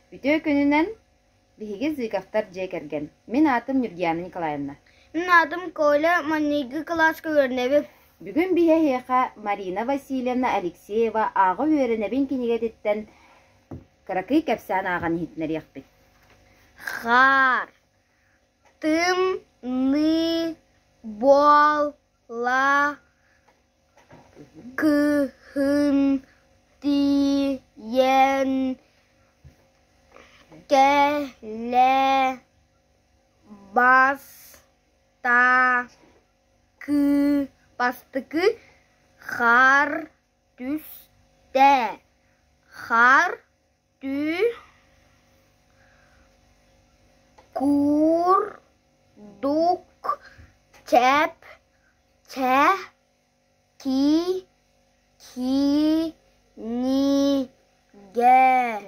Бүтө күнүнен биһиги зыйгафтар жекерген. Мен атым Нургияна Николаевна. Мен adım Коля, маннеги класс көрнебі. Бүгүн биһе хеха Марина Васильевна Алексеева ағы өренебин кинигетиттен каракый кепсән ағаны хитнер яқпит. Хар. Тымны бола кыхын тиен келе bastıkı har düşte har dü kurduk çep çe ki ni ge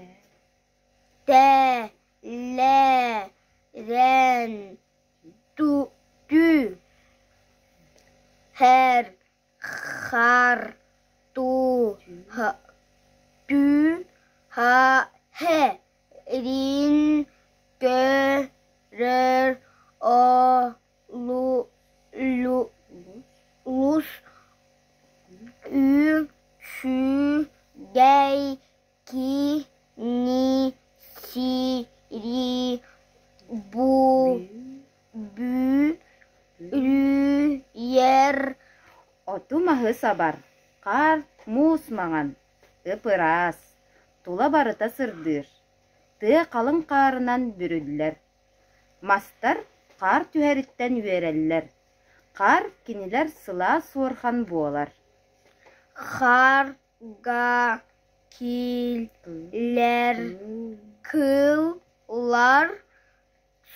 de le ren du her har tu ha dü ha he rin görür o lus ü şu gey ki ni si ri bu bü yer Оту махы сабар. Кар мус маңан. Ыпырас. Тула барыта сырдыр. Тыя қалың қарынан бүрілдер. Мастар қар түһәриттен үйереллер. Қар кинилер сыла суырхан болар. Харга килер кыллар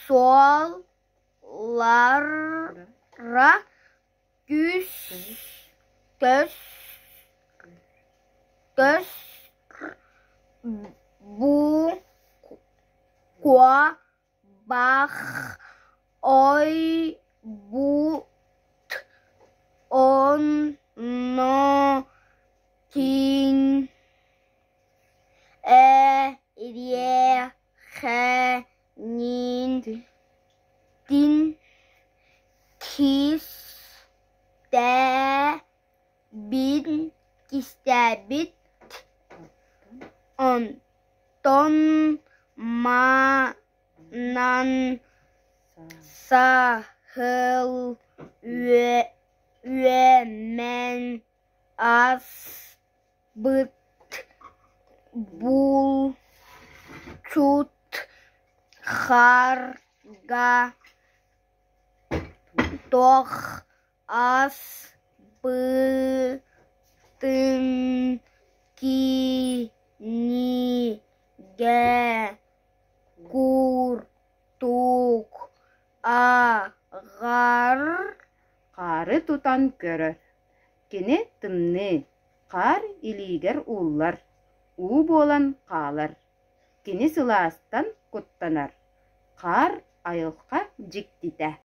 солlara göz bu kwa bak oy but on no king rie nin din kis de bin kistabit onton manan sahıl men as bıt bul çut harga toh as bıtın ki ni ge kurtuk ağar Karı tutan körör. Kene tımны. Kar iliger ullar. U bolan kalar. Kene sılastan kuttanar. Kar ayılqa jiktite.